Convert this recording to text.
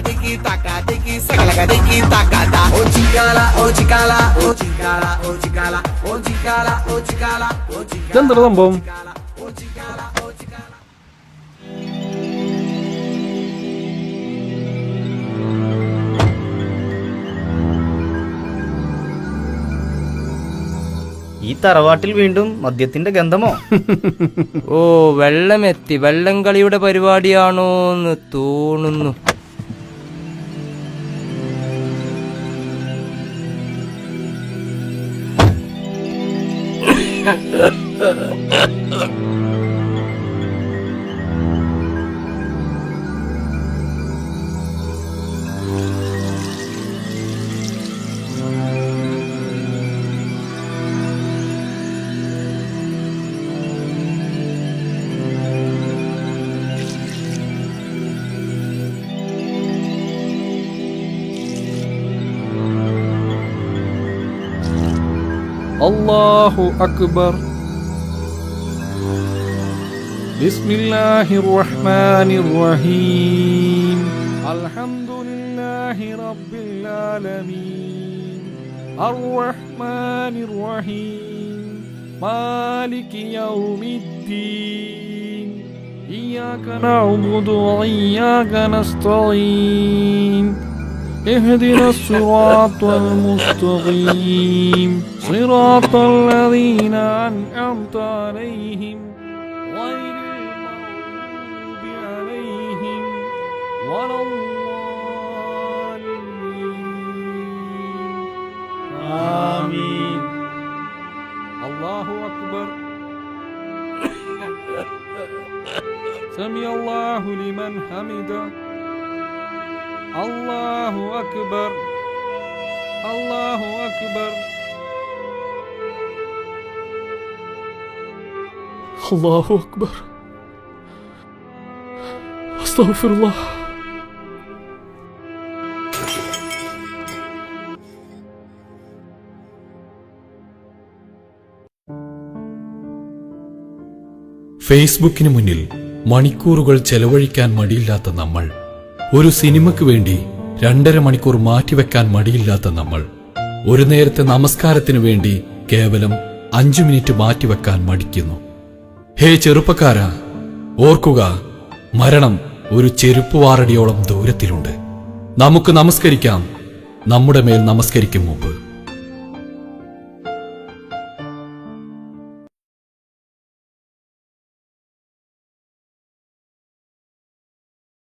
tiki taka tiki sakala tiki taka da. Oh chikala, oh chikala, oh chikala, oh chikala, oh chikala, oh chikala, oh chikala. ഇതെന്താ സംഭവം? Oh chikala, oh chikala. ഈ തറവാട്ടിൽ വീണ്ടും മദ്യത്തിന്റെ ഗന്ധമോ? ഓ, വെള്ളമെത്തി. വെള്ളംകളിയുടെ പരിപാടിയാണോന്ന് തോന്നുന്നു. അല്ലാഹു അക്ബർ. ബിസ്മില്ലാഹിർ റഹ്മാനിർ റഹീം. അൽഹംദുലില്ലാഹി റബ്ബിൽ ആലമീൻ. അർറഹ്മാനിർ റഹീം. മാലികി യൗമിദ്ദീൻ. ഇയ്യാക നഅ്ബുദു വഇയ്യാക നസ്തഈൻ. اهدنا الصراط المستقيم صراط الذين أنعمت عليهم غير المغضوب عليهم ولا الضالين. آمين. الله أكبر. سمع الله لمن حمده. അല്ലാഹു അക്ബർ. അല്ലാഹു അക്ബർ. അല്ലാഹു അക്ബർ. അസ്തഗ്ഫിറുല്ലാഹ്. ഫേസ്ബുക്കിന് മുന്നിൽ മണിക്കൂറുകൾ ചെലവഴിക്കാൻ മടിയില്ലാത്ത നമ്മൾ, ഒരു സിനിമയ്ക്ക് വേണ്ടി 2.5 മണിക്കൂർ മാറ്റിവെക്കാൻ മടിയില്ലാത്ത നമ്മൾ, ഒരു നേരത്തെ നമസ്കാരത്തിനു വേണ്ടി കേവലം 5 മിനിറ്റ് മാറ്റിവെക്കാൻ മടിക്കുന്നു. ഹേ ചെറുപ്പക്കാരാ, ഓർക്കുക, മരണം ഒരു ചെരുപ്പുവാറടിയോളം ദൂരത്തിലുണ്ട്. നമുക്ക് നമസ്കരിക്കാം, നമ്മുടെ മേൽ നമസ്കരിക്കും മുമ്പ്.